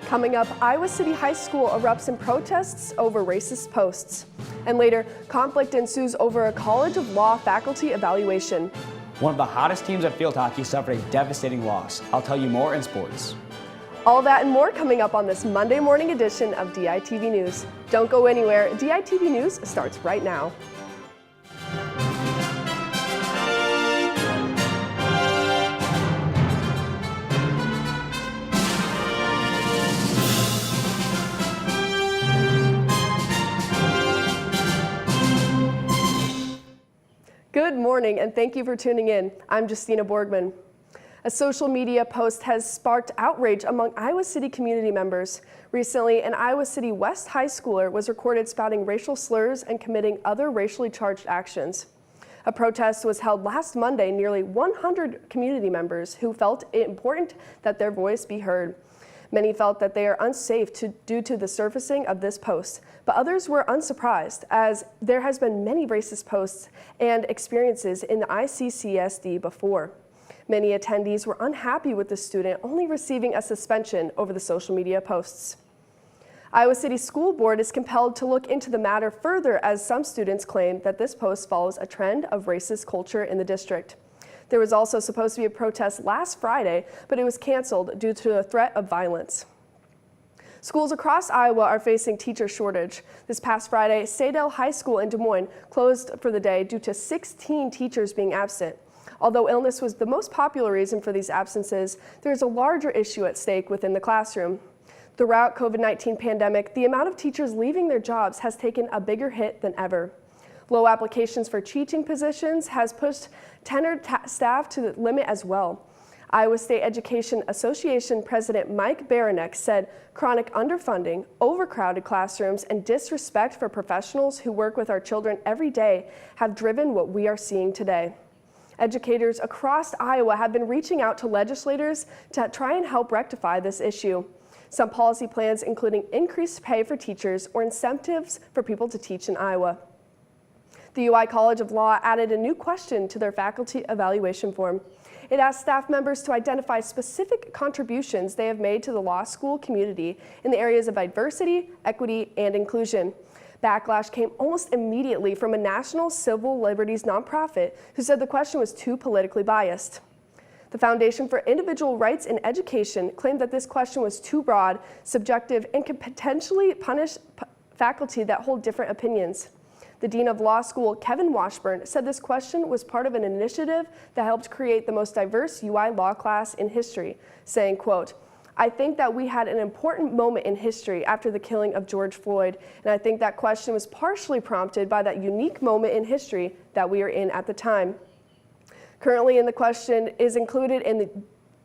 Coming up, Iowa City High School erupts in protests over racist posts. And later, conflict ensues over a College of Law faculty evaluation. One of the hottest teams at field hockey suffered a devastating loss. I'll tell you more in sports. All that and more coming up on this Monday morning edition of DITV News. Don't go anywhere. DITV News starts right now. Good morning, and thank you for tuning in. I'm Justina Borgman. A social media post has sparked outrage among Iowa City community members. Recently, an Iowa City West high schooler was recorded spouting racial slurs and committing other racially charged actions. A protest was held last Monday. Nearly 100 community members who felt it important that their voice be heard. Many felt that they are unsafe due to the surfacing of this post, but others were unsurprised, as there has been many racist posts and experiences in the ICCSD before. Many attendees were unhappy with the student only receiving a suspension over the social media posts. Iowa City School Board is compelled to look into the matter further, as some students claim that this post follows a trend of racist culture in the district. There was also supposed to be a protest last Friday, but it was canceled due to a threat of violence. Schools across Iowa are facing teacher shortage. This past Friday, Saydell High School in Des Moines closed for the day due to 16 teachers being absent. Although illness was the most popular reason for these absences, there is a larger issue at stake within the classroom. Throughout COVID-19 pandemic, the amount of teachers leaving their jobs has taken a bigger hit than ever. Low applications for teaching positions has pushed tenured staff to the limit as well. Iowa State Education Association President Mike Baranek said chronic underfunding, overcrowded classrooms, and disrespect for professionals who work with our children every day have driven what we are seeing today. Educators across Iowa have been reaching out to legislators to try and help rectify this issue. Some policy plans including increased pay for teachers or incentives for people to teach in Iowa. The UI College of Law added a new question to their faculty evaluation form. It asked staff members to identify specific contributions they have made to the law school community in the areas of diversity, equity, and inclusion. Backlash came almost immediately from a national civil liberties nonprofit who said the question was too politically biased. The Foundation for Individual Rights in Education claimed that this question was too broad, subjective, and could potentially punish faculty that hold different opinions. The Dean of Law School, Kevin Washburn, said this question was part of an initiative that helped create the most diverse UI law class in history, saying, quote, "I think that we had an important moment in history after the killing of George Floyd, and I think that question was partially prompted by that unique moment in history that we are in at the time." Currently in the question is included in the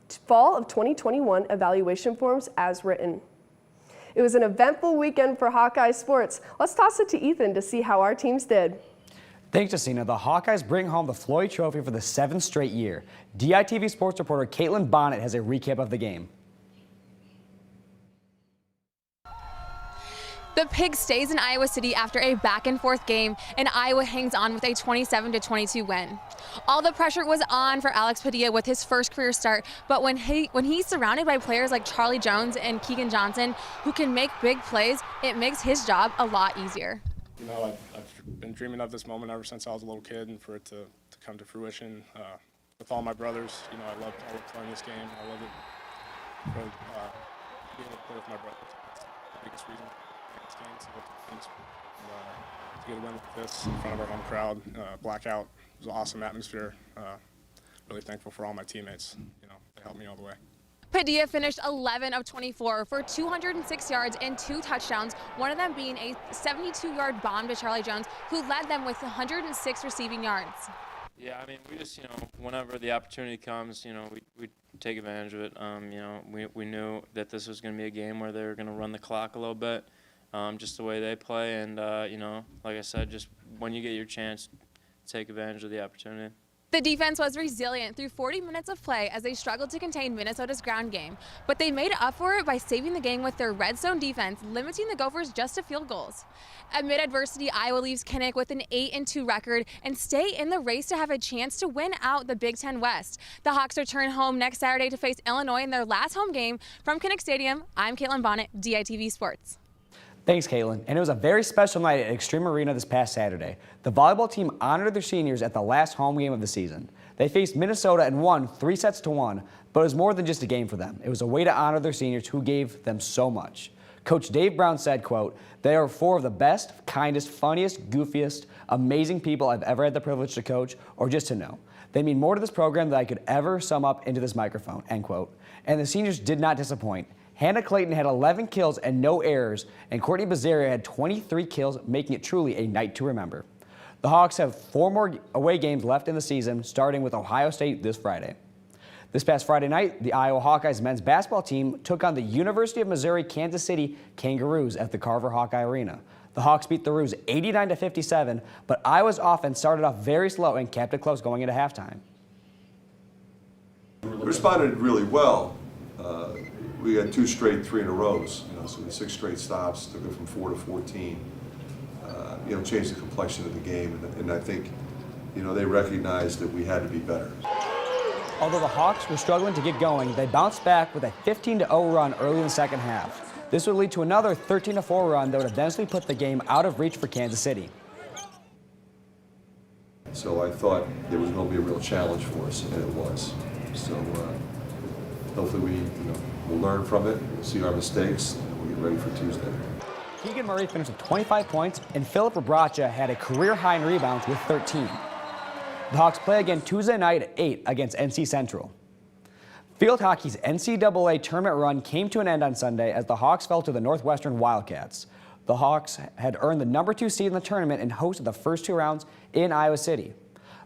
fall of 2021 evaluation forms as written. It was an eventful weekend for Hawkeye sports. Let's toss it to Ethan to see how our teams did. Thanks, Justina. The Hawkeyes bring home the Floyd Trophy for the 7th straight year. DITV sports reporter Caitlin Bonnet has a recap of the game. The Pig stays in Iowa City after a back-and-forth game, and Iowa hangs on with a 27-22 win. All the pressure was on for Alex Padilla with his first career start, but when he's surrounded by players like Charlie Jones and Keegan Johnson who can make big plays, it makes his job a lot easier. You know, I've been dreaming of this moment ever since I was a little kid, and for it to come to fruition with all my brothers. You know, I love playing this game. I love it for being able to play with my brothers. That's the biggest reason. Games, to get a win like this in front of our home crowd, blackout, it was an awesome atmosphere. Really thankful for all my teammates. You know, they helped me all the way. Padilla finished 11 of 24 for 206 yards and 2 touchdowns, one of them being a 72-yard bomb to Charlie Jones, who led them with 106 receiving yards. Yeah, I mean, we just, you know, whenever the opportunity comes, you know, we take advantage of it. You know, we knew that this was going to be a game where they were going to run the clock a little bit. Just the way they play, and you know, like I said, just when you get your chance, take advantage of the opportunity. The defense was resilient through 40 minutes of play as they struggled to contain Minnesota's ground game, but they made up for it by saving the game with their red zone defense, limiting the Gophers just to field goals. Amid adversity, Iowa leaves Kinnick with an 8-2 record and stay in the race to have a chance to win out the Big Ten West. The Hawks return home next Saturday to face Illinois in their last home game. From Kinnick Stadium, I'm Caitlin Bonnet, DITV Sports. Thanks, Caitlin. And it was a very special night at Extreme Arena this past Saturday. The volleyball team honored their seniors at the last home game of the season. They faced Minnesota and won 3-1, but it was more than just a game for them. It was a way to honor their seniors who gave them so much. Coach Dave Brown said, quote, "They are four of the best, kindest, funniest, goofiest, amazing people I've ever had the privilege to coach or just to know. They mean more to this program than I could ever sum up into this microphone," end quote. And the seniors did not disappoint. Hannah Clayton had 11 kills and no errors, and Courtney Bazaria had 23 kills, making it truly a night to remember. The Hawks have 4 more away games left in the season, starting with Ohio State this Friday. This past Friday night, the Iowa Hawkeyes men's basketball team took on the University of Missouri-Kansas City Kangaroos at the Carver Hawkeye Arena. The Hawks beat the Roos 89-57, but Iowa's offense started off very slow and kept it close going into halftime. We responded really well. We got 2 straight 3-in-a-rows, so the 6 straight stops took it from 4 to 14. Changed the complexion of the game, and I think, they recognized that we had to be better. Although the Hawks were struggling to get going, they bounced back with a 15-0 run early in the second half. This would lead to another 13-4 run that would eventually put the game out of reach for Kansas City. So I thought there was going to be a real challenge for us, and it was. So hopefully we'll learn from it, we'll see our mistakes, and we'll get ready for Tuesday. Keegan Murray finished with 25 points, and Philip Rebracha had a career high in rebounds with 13. The Hawks play again Tuesday night at 8 against NC Central. Field hockey's NCAA tournament run came to an end on Sunday as the Hawks fell to the Northwestern Wildcats. The Hawks had earned the #2 seed in the tournament and hosted the first 2 rounds in Iowa City.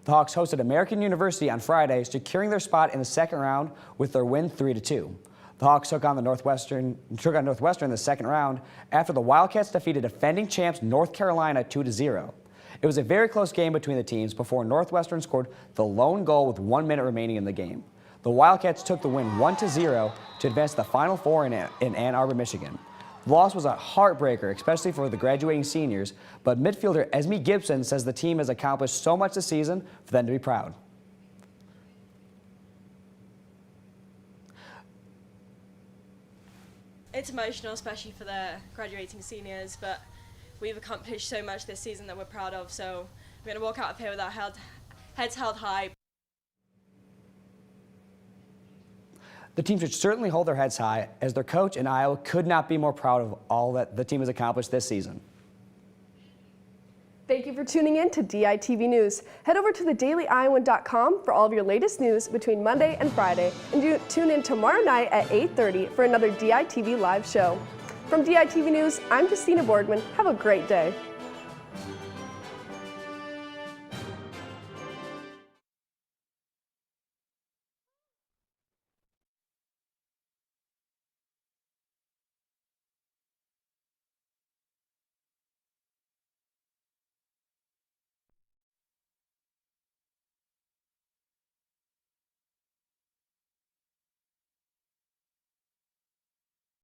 The Hawks hosted American University on Friday, securing their spot in the second round with their win 3-2. The Hawks took on Northwestern in the second round after the Wildcats defeated defending champs North Carolina 2-0. It was a very close game between the teams before Northwestern scored the lone goal with 1 minute remaining in the game. The Wildcats took the win 1-0 to advance to the Final Four in Ann Arbor, Michigan. The loss was a heartbreaker, especially for the graduating seniors, but midfielder Esme Gibson says the team has accomplished so much this season for them to be proud. It's emotional, especially for the graduating seniors, but we've accomplished so much this season that we're proud of, so we're going to walk out of here with our heads held high. The team should certainly hold their heads high, as their coach in Iowa could not be more proud of all that the team has accomplished this season. Thank you for tuning in to DITV News. Head over to thedailyiowan.com for all of your latest news between Monday and Friday, and tune in tomorrow night at 8:30 for another DITV live show. From DITV News, I'm Justina Borgman. Have a great day.